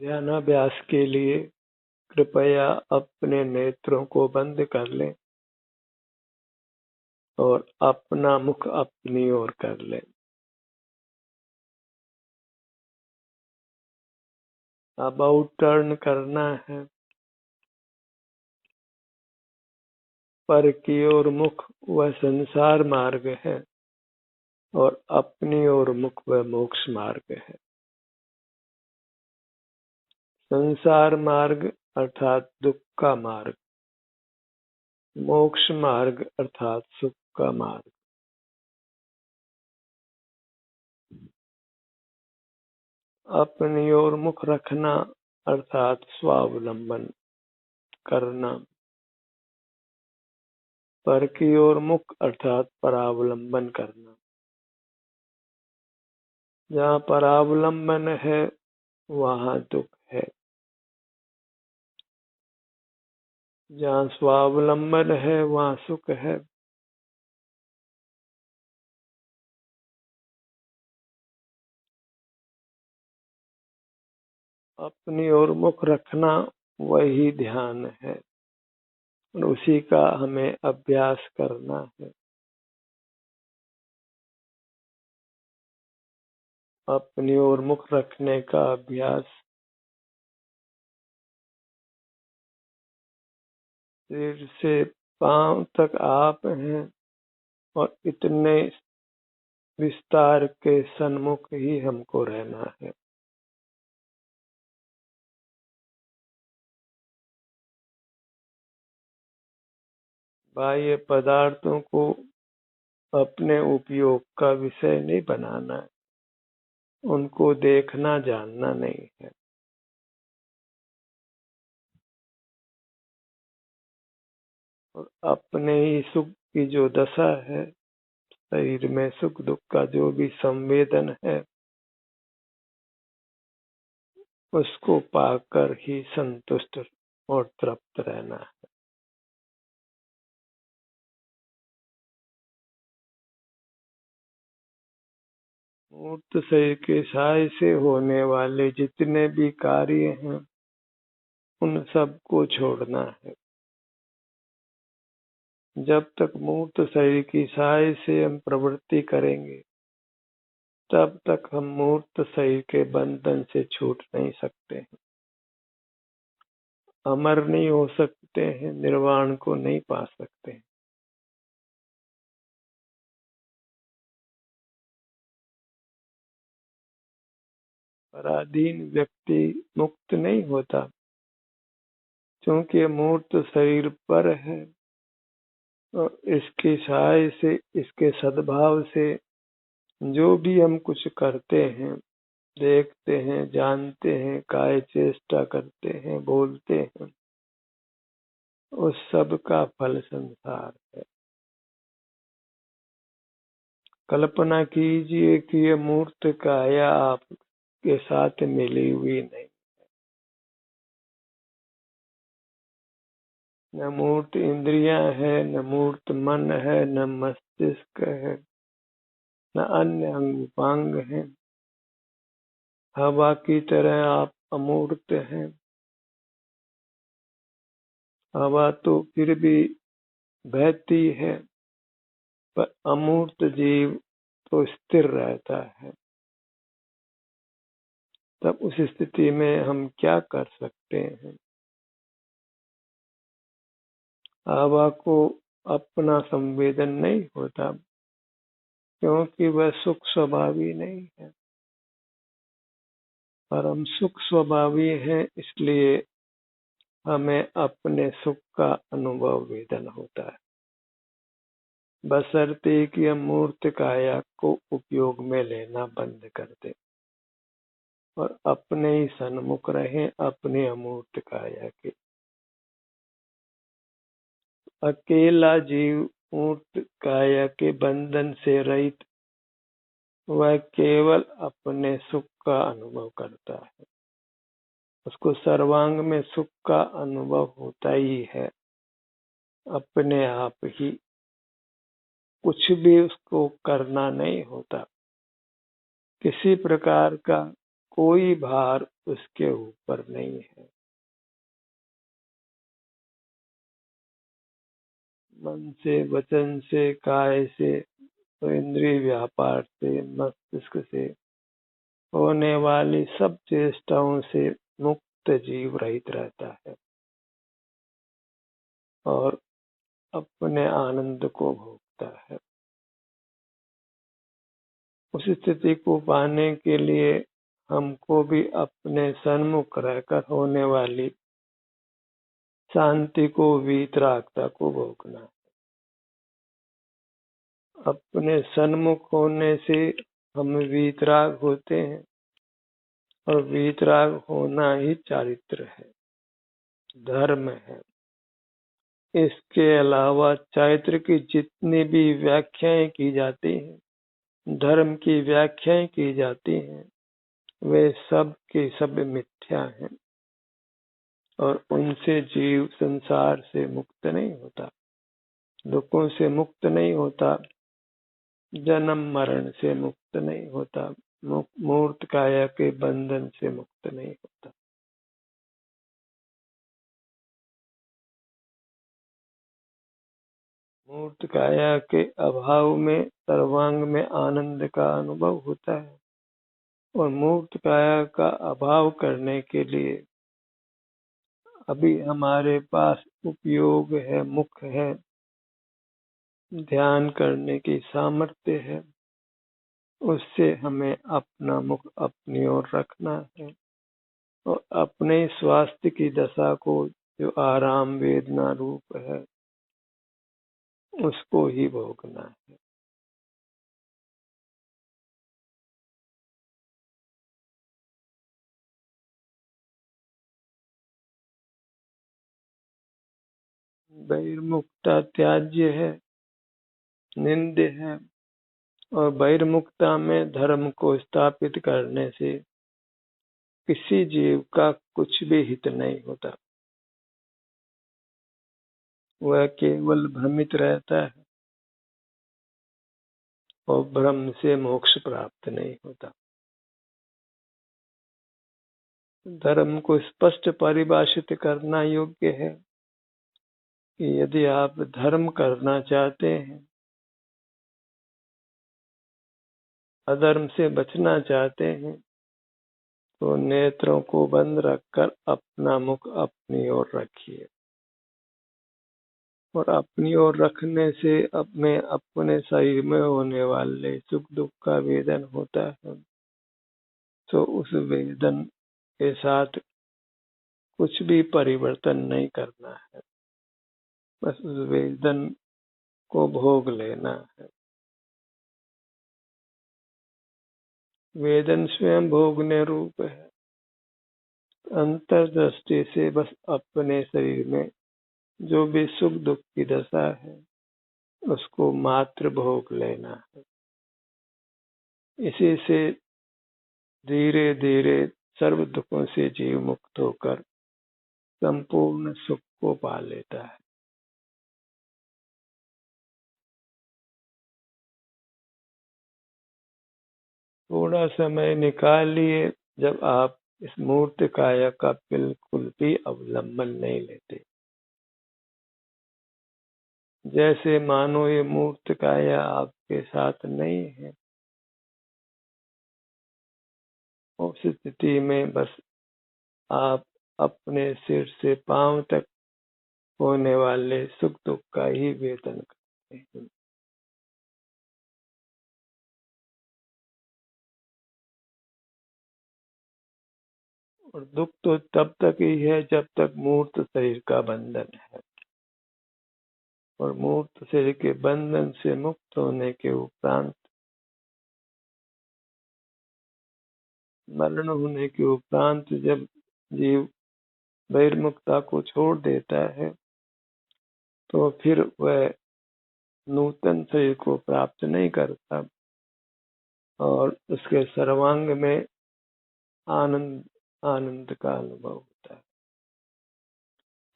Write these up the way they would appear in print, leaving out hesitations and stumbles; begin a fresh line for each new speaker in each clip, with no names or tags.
ध्यानाभ्यास के लिए कृपया अपने नेत्रों को बंद कर लें और अपना मुख अपनी ओर कर लें। अबाउट टर्न करना है। पर की ओर मुख वह संसार मार्ग है और अपनी ओर मुख वह मोक्ष मार्ग है। संसार मार्ग अर्थात दुख का मार्ग, मोक्ष मार्ग अर्थात सुख का मार्ग। अपनी ओर मुख रखना अर्थात स्वावलंबन करना। पर की ओर मुख अर्थात परावलंबन करना। जहाँ परावलंबन है वहाँ दुख है, जहाँ स्वावलंबन है वहाँ सुख है। अपनी ओर मुख रखना वही ध्यान है और उसी का हमें अभ्यास करना है। अपनी ओर मुख रखने का अभ्यास सिर से पांव तक आप हैं और इतने विस्तार के सन्मुख ही हमको रहना है। बाह्य पदार्थों को अपने उपयोग का विषय नहीं बनाना है, उनको देखना जानना नहीं है। और अपने ही सुख की जो दशा है, शरीर में सुख दुख का जो भी संवेदन है, उसको पाकर ही संतुष्ट और तृप्त रहना है। मूर्त शरीर के सहाय से होने वाले जितने भी कार्य हैं, उन सबको छोड़ना है। जब तक मूर्त शरीर की सहाय से हम प्रवृत्ति करेंगे, तब तक हम मूर्त शरीर के बंधन से छूट नहीं सकते हैं, अमर नहीं हो सकते हैं, निर्वाण को नहीं पा सकते हैं। पराधीन व्यक्ति मुक्त नहीं होता, क्योंकि मूर्त शरीर पर है और इसकी सहाय से, इसके सद्भाव से जो भी हम कुछ करते हैं, देखते हैं, जानते हैं, काय चेष्टा करते हैं, बोलते हैं, उस सब का फल संसार है। कल्पना कीजिए कि ये मूर्त काया आपके साथ मिली हुई नहीं, न मूर्त इंद्रियां है, न मूर्त मन है, न मस्तिष्क है, न अन्य अंग उपांग है। हवा की तरह आप अमूर्त हैं। हवा तो फिर भी बहती है, पर अमूर्त जीव तो स्थिर रहता है। तब उस स्थिति में हम क्या कर सकते हैं? हवा को अपना संवेदन नहीं होता, क्योंकि वह सुख स्वभावी नहीं है। पर हम सुख स्वभावी हैं, इसलिए हमें अपने सुख का अनुभव वेदन होता है, बशर्ते कि हम मूर्त काया को उपयोग में लेना बंद कर दें और अपने ही सन्मुख रहें अपने अमूर्त काया के। अकेला जीव मूर्त काया के बंधन से रहित, वह केवल अपने सुख का अनुभव करता है। उसको सर्वांग में सुख का अनुभव होता ही है, अपने आप ही। कुछ भी उसको करना नहीं होता, किसी प्रकार का कोई भार उसके ऊपर नहीं है। मन से, वचन से, काय से और इंद्रिय व्यापार से, मस्तिष्क से होने वाली सब चेष्टाओं से मुक्त जीव रहित रहता है और अपने आनंद को भोगता है। उस स्थिति को पाने के लिए हमको भी अपने सन्मुख रहकर होने वाली शांति को, वीतरागता को भोगना है। अपने सन्मुख होने से हम वीतराग होते हैं और वीतराग होना ही चारित्र है, धर्म है। इसके अलावा चारित्र की जितनी भी व्याख्याएं की जाती हैं, धर्म की व्याख्याएं की जाती हैं, वे सब के सब मिथ्या हैं और उनसे जीव संसार से मुक्त नहीं होता, दुखों से मुक्त नहीं होता, जन्म मरण से मुक्त नहीं होता, मूर्त काया के बंधन से मुक्त नहीं होता। मूर्त काया के अभाव में सर्वांग में आनंद का अनुभव होता है और मूर्त काया का अभाव करने के लिए अभी हमारे पास उपयोग है, मुख है, ध्यान करने की सामर्थ्य है, उससे हमें अपना मुख अपनी ओर रखना है और अपने स्वास्थ्य की दशा को, जो आराम वेदना रूप है, उसको ही भोगना है। बहिर्मुखता त्याज्य है, निंद्य है और बहिर्मुखता में धर्म को स्थापित करने से किसी जीव का कुछ भी हित नहीं होता, वह केवल भ्रमित रहता है और भ्रम से मोक्ष प्राप्त नहीं होता। धर्म को स्पष्ट परिभाषित करना योग्य है कि यदि आप धर्म करना चाहते हैं, अधर्म से बचना चाहते हैं, तो नेत्रों को बंद रखकर अपना मुख अपनी ओर रखिए और अपनी ओर रखने से अपने शरीर में होने वाले सुख दुख का वेदन होता है, तो उस वेदन के साथ कुछ भी परिवर्तन नहीं करना है, बस उस वेदन को भोग लेना है। वेदन स्वयं भोगने रूप है, अंतर्दृष्टि से बस अपने शरीर में जो भी सुख दुख की दशा है उसको मात्र भोग लेना है। इसी से धीरे धीरे सर्व दुखों से जीव मुक्त होकर संपूर्ण सुख को पा लेता है। थोड़ा समय निकालिए जब आप इस मूर्त काया का बिल्कुल भी अवलंबन नहीं लेते, जैसे मानो ये मूर्त काया आपके साथ नहीं है। उस स्थिति में बस आप अपने सिर से पांव तक होने वाले सुख दुख का ही वेदन करते हैं। और दुख तो तब तक ही है जब तक मूर्त शरीर का बंधन है, और मूर्त शरीर के बंधन से मुक्त होने के उपरांत, मरण होने के उपरांत जब जीव बहिर्मुखता को छोड़ देता है, तो फिर वह नूतन शरीर को प्राप्त नहीं करता और उसके सर्वांग में आनंद आनंद का अनुभव होता है।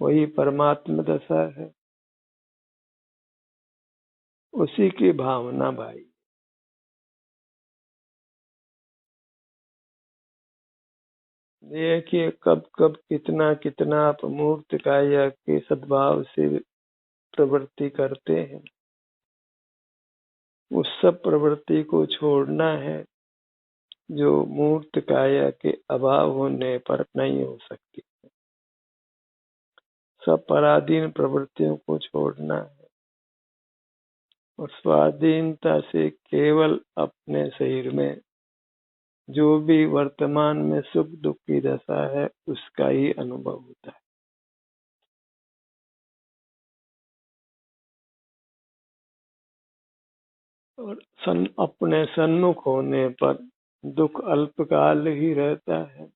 वही परमात्मा दशा है, उसी की भावना भाई। देखिए कब कब कितना कितना आप मूर्त काया के सद्भाव से प्रवृत्ति करते हैं, उस सब प्रवृत्ति को छोड़ना है जो मूर्त काया के अभाव होने पर नहीं हो सकती। सब पराधीन प्रवृत्तियों को छोड़ना है और स्वाधीनता से केवल अपने शरीर में जो भी वर्तमान में सुख दुख की दशा है उसका ही अनुभव होता है। और अपने सन्मुख होने पर दुख अल्पकाल ही रहता है।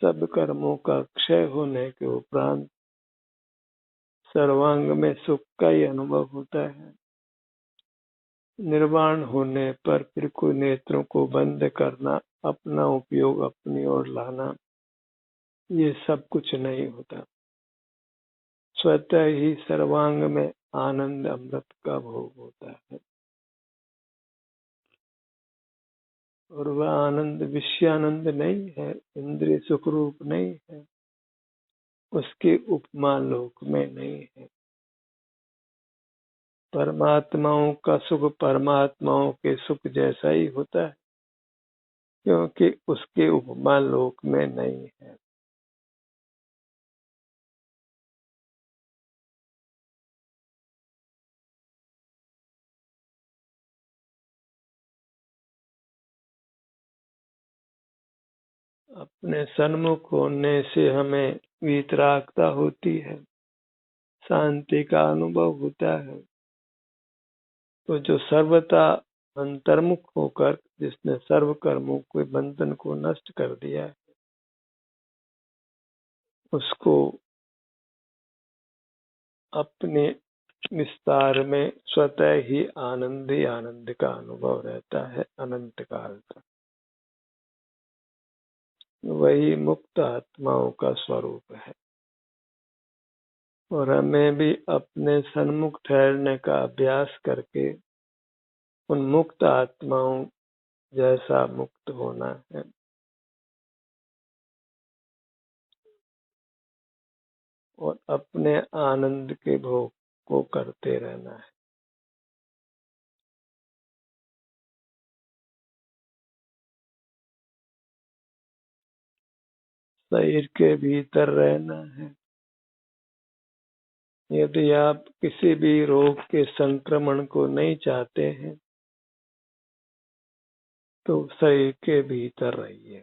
सब कर्मों का क्षय होने के उपरांत सर्वांग में सुख का ही अनुभव होता है। निर्वाण होने पर फिर कोई नेत्रों को बंद करना, अपना उपयोग अपनी ओर लाना, ये सब कुछ नहीं होता। स्वतः ही सर्वांग में आनंद अमृत का भोग होता है और वह आनंद विषयानंद नहीं है, इंद्रिय सुख रूप नहीं है, उसके उपमा लोक में नहीं है। परमात्माओं का सुख परमात्माओं के सुख जैसा ही होता है क्योंकि उसके उपमा लोक में नहीं है। अपने सन्मुख होने से हमें वितरागता होती है, शांति का अनुभव होता है। तो जो सर्वथा अंतर्मुख होकर जिसने सर्व कर्मों के बंधन को नष्ट कर दिया है, उसको अपने विस्तार में स्वतः ही आनंद का अनुभव रहता है अनंत काल तक। वही मुक्त आत्माओं का स्वरूप है और हमें भी अपने सन्मुख ठहरने का अभ्यास करके उन मुक्त आत्माओं जैसा मुक्त होना है। और अपने आनंद के भोग को करते रहना है। शरीर के भीतर रहना है। यदि आप किसी भी रोग के संक्रमण को नहीं चाहते हैं तो शरीर के भीतर रहिए,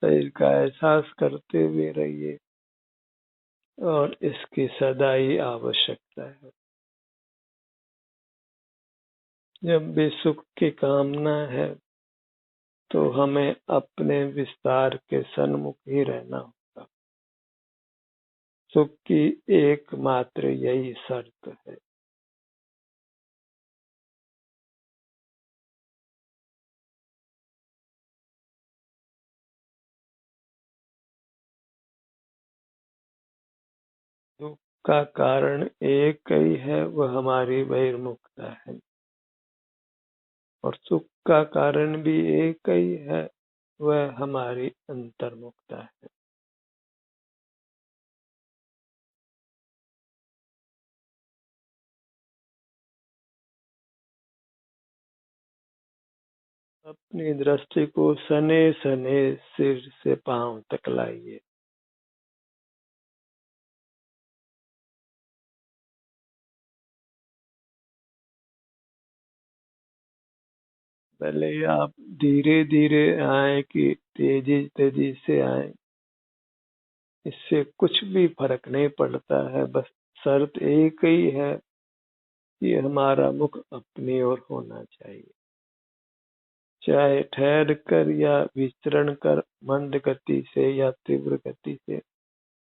शरीर का एहसास करते हुए रहिए और इसकी सदा ही आवश्यकता है। जब भी सुख की कामना है तो हमें अपने विस्तार के सन्मुख ही रहना होगा। सुख की एकमात्र यही शर्त है। दुख का कारण एक ही है, वह हमारी बहिर्मुखता है और सुख का कारण भी एक ही है, वह हमारी अंतर्मुखता है। अपनी दृष्टि को सने सने सिर से पांव तक लाइए। भले आप धीरे धीरे आए कि तेजी तेजी से आए, इससे कुछ भी फर्क नहीं पड़ता है। बस शर्त एक ही है कि हमारा मुख अपनी ओर होना चाहिए, चाहे ठहर कर या विचरण कर, मंद गति से या तीव्र गति से।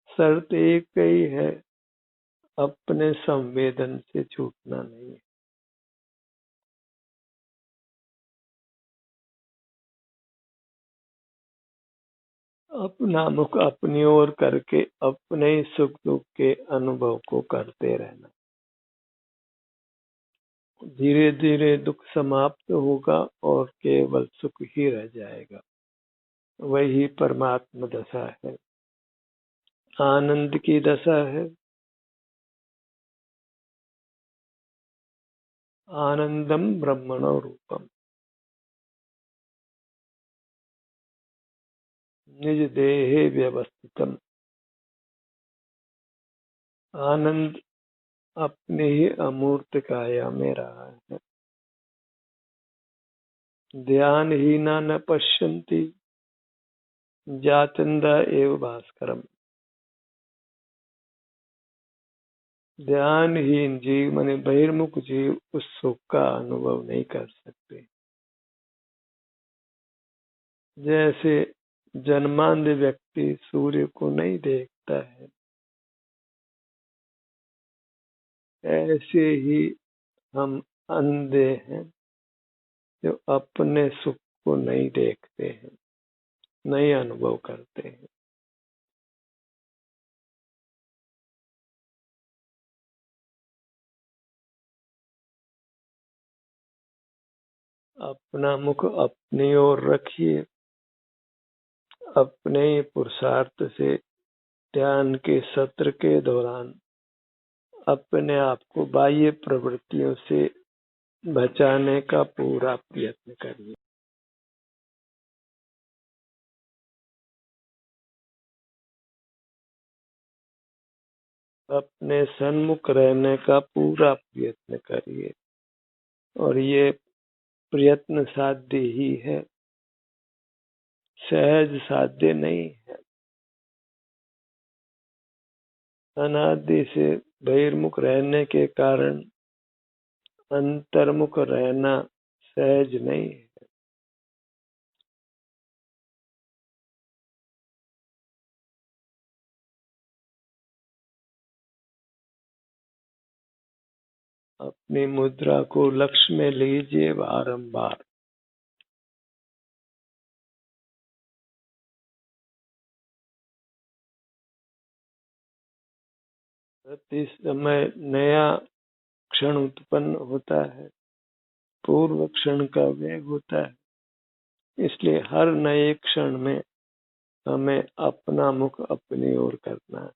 शर्त एक ही है, अपने संवेदन से छूटना नहीं है। अपना मुख अपनी ओर करके अपने सुख दुख के अनुभव को करते रहना। धीरे धीरे दुख समाप्त होगा और केवल सुख ही रह जाएगा। वही परमात्मा दशा है, आनंद की दशा है। आनंदम ब्रह्मणो रूपम निज देहे व्यवस्थितम। आनंद अपने ही अमूर्त काया में रहा है। ध्यानहीना न पश्यन्ति जाचंदा एव भास्करम। ध्यानहीन जीव माने बहिर्मुख जीव उस सुख का अनुभव नहीं कर सकते। जैसे जन्मांध व्यक्ति सूर्य को नहीं देखता है, ऐसे ही हम अंधे हैं जो अपने सुख को नहीं देखते हैं, नहीं अनुभव करते हैं। अपना मुख अपनी ओर रखिए। अपने ही पुरुषार्थ से ध्यान के सत्र के दौरान अपने आप को बाह्य प्रवृत्तियों से बचाने का पूरा प्रयत्न करिए। अपने सन्मुख रहने का पूरा प्रयत्न करिए और ये प्रयत्न साध्य ही है, सहज साध्य नहीं है। अनादि से बहिर्मुख रहने के कारण अंतर्मुख रहना सहज नहीं है। अपनी मुद्रा को लक्ष्य में लीजिए बारंबार। प्रति समय नया क्षण उत्पन्न होता है, पूर्व क्षण का व्यय होता है। इसलिए हर नए क्षण में हमें अपना मुख अपनी ओर करना है।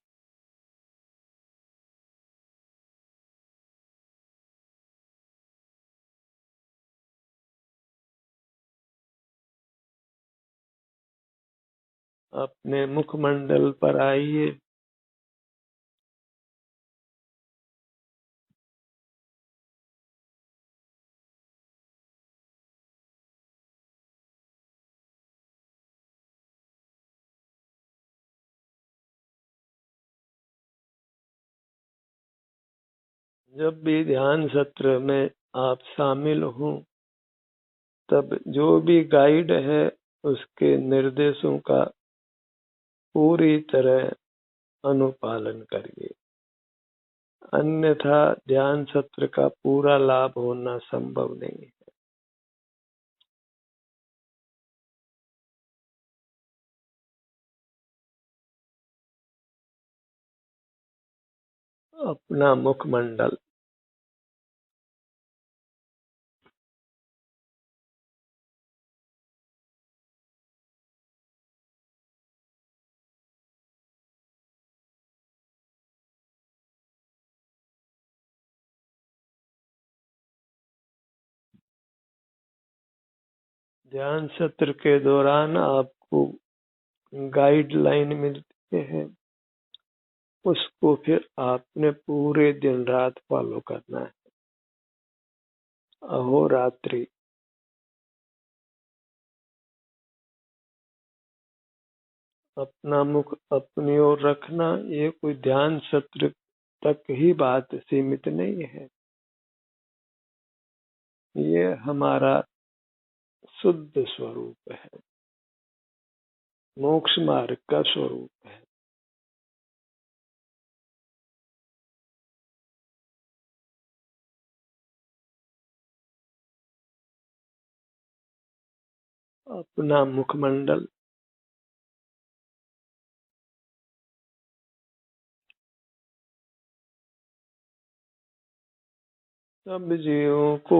अपने मुखमंडल पर आइए। जब भी ध्यान सत्र में आप शामिल हों, तब जो भी गाइड है उसके निर्देशों का पूरी तरह अनुपालन करिए, अन्यथा ध्यान सत्र का पूरा लाभ होना संभव नहीं है। अपना मुखमंडल ध्यान सत्र के दौरान आपको गाइडलाइन मिलते हैं, उसको फिर आपने पूरे दिन रात फॉलो करना है। अहोरात्रि अपना मुख अपनी ओर रखना, ये कोई ध्यान सत्र तक ही बात सीमित नहीं है। ये हमारा शुद्ध स्वरूप है, मोक्ष मार्ग का स्वरूप है। अपना मुखमंडल सब जीवों को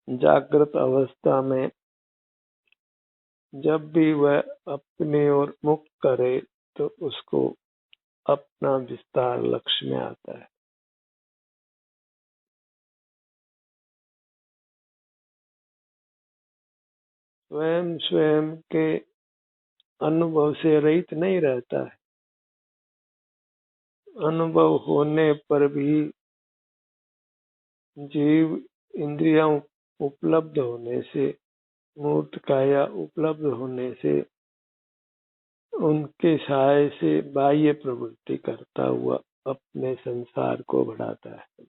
जागृत अवस्था में जब भी वह अपनी ओर मुख करे तो उसको अपना विस्तार लक्ष्य में आता है। स्वयं स्वयं के अनुभव से रहित नहीं रहता है। अनुभव होने पर भी जीव इंद्रियां उपलब्ध होने से, मूर्त काया उपलब्ध होने से उनके सहाय से बाह्य प्रवृत्ति करता हुआ अपने संसार को बढ़ाता है।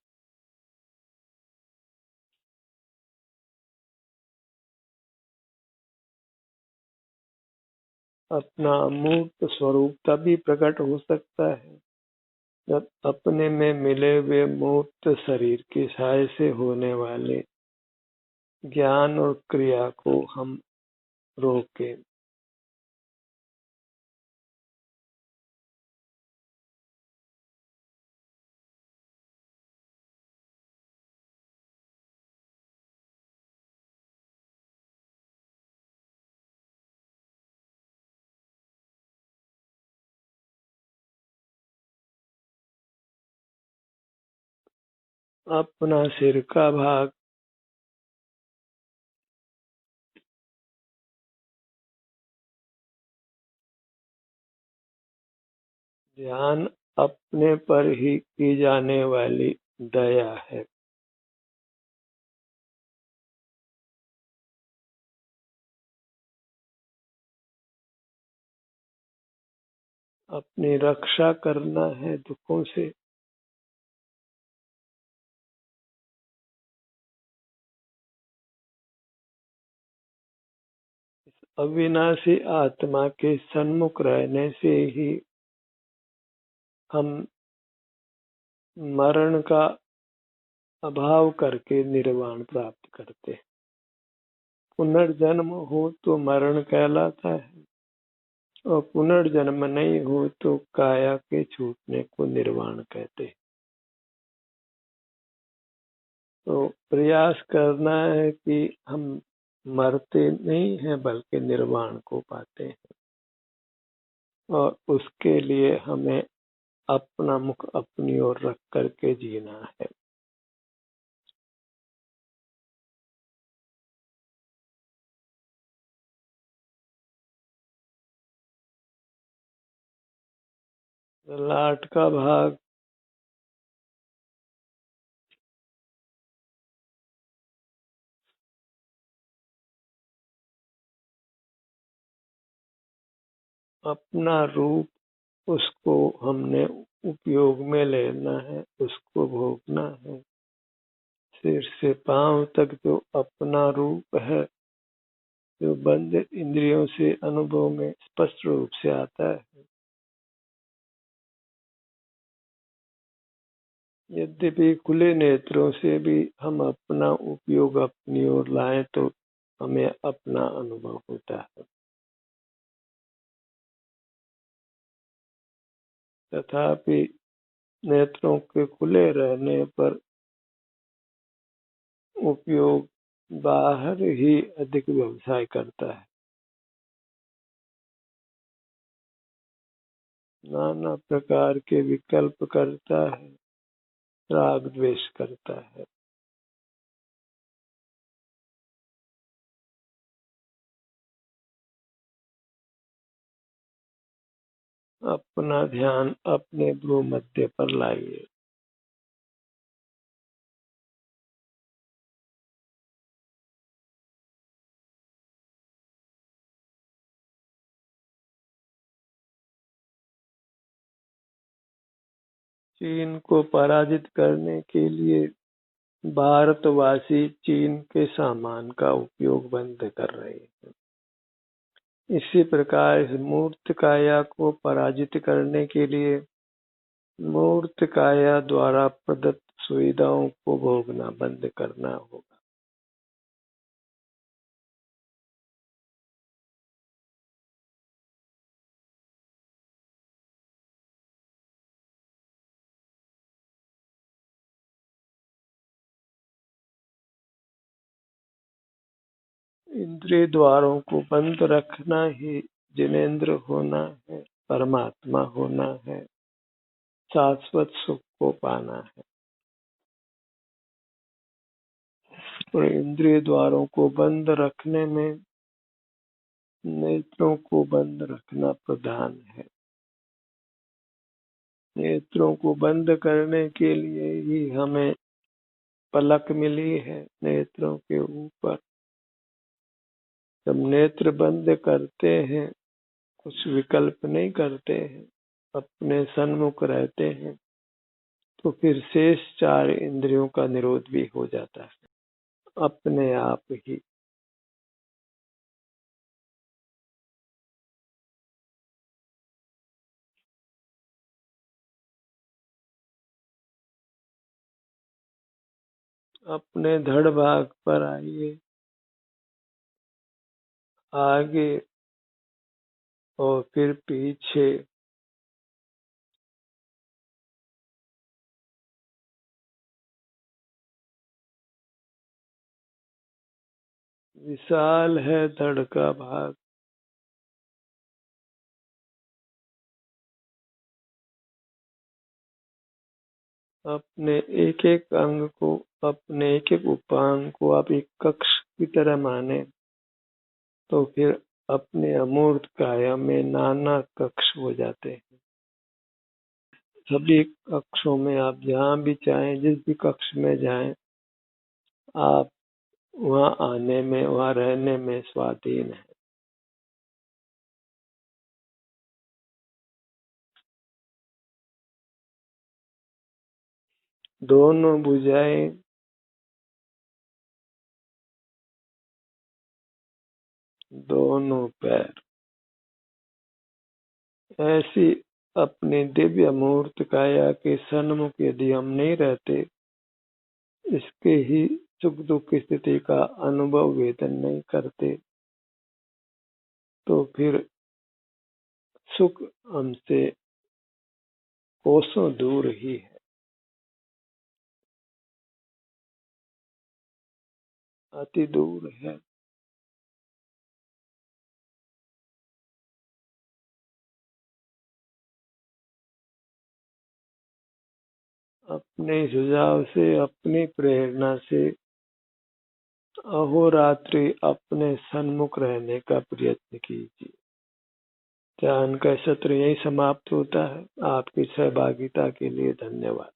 अपना मूर्त स्वरूप तभी प्रकट हो सकता है जब अपने में मिले हुए मूर्त शरीर की सहाय से होने वाले ज्ञान और क्रिया को हम रोकें। अपना सिर का भाग ध्यान अपने पर ही की जाने वाली दया है। अपनी रक्षा करना है दुखों से। अविनाशी आत्मा के सन्मुख रहने से ही हम मरण का अभाव करके निर्वाण प्राप्त करते हैं। पुनर्जन्म हो तो मरण कहलाता है और पुनर्जन्म नहीं हो तो काया के छूटने को निर्वाण कहते हैं। तो प्रयास करना है कि हम मरते नहीं हैं बल्कि निर्वाण को पाते हैं, और उसके लिए हमें अपना मुख अपनी ओर रख करके जीना है। ललाट का भाग अपना रूप, उसको हमने उपयोग में लेना है, उसको भोगना है। सिर से पांव तक जो अपना रूप है, जो बंद इंद्रियों से अनुभव में स्पष्ट रूप से आता है। यद्यपि खुले नेत्रों से भी हम अपना उपयोग अपनी ओर लाएं तो हमें अपना अनुभव होता है। तथापि नेत्रों के खुले रहने पर उपयोग बाहर ही अधिक व्यवसाय करता है, नाना प्रकार के विकल्प करता है, राग द्वेष करता है। अपना ध्यान अपने भ्रू मध्य पर लाइए। चीन को पराजित करने के लिए भारतवासी चीन के सामान का उपयोग बंद कर रहे हैं। इसी प्रकार इस मूर्त काया को पराजित करने के लिए मूर्त काया द्वारा प्रदत्त सुविधाओं को भोगना बंद करना होगा। इंद्रिय द्वारों को बंद रखना ही जिनेंद्र होना है, परमात्मा होना है, शाश्वत सुख को पाना है। और इंद्रिय द्वारों को बंद रखने में नेत्रों को बंद रखना प्रधान है। नेत्रों को बंद करने के लिए ही हमें पलक मिली है नेत्रों के ऊपर। जब नेत्र बंद करते हैं, कुछ विकल्प नहीं करते हैं, अपने सन्मुख रहते हैं, तो फिर शेष 4 इंद्रियों का निरोध भी हो जाता है अपने आप ही। अपने धड़ भाग पर आइए, आगे और फिर पीछे। विशाल है धड़ का भाग। अपने एक एक अंग को, अपने एक एक उपांग को आप एक कक्ष की तरह माने, तो फिर अपने अमूर्त काया में नाना कक्ष हो जाते हैं। सभी कक्षों में आप जहाँ भी चाहें, जिस भी कक्ष में जाएं, आप वहाँ आने में, वहाँ रहने में स्वाधीन है। दोनों भुजाएं, दोनों पैर, ऐसी अपनी दिव्य मूर्त काया के सन्मुख यदि हम नहीं रहते, इसके ही सुख दुख की स्थिति का अनुभव वेदन नहीं करते, तो फिर सुख हमसे कोसों दूर ही है, अति दूर है। अपने सुझाव से, अपनी प्रेरणा से अहोरात्रि अपने सन्मुख रहने का प्रयत्न कीजिए। ध्यान का सत्र यही समाप्त होता है। आपकी सहभागिता के लिए धन्यवाद।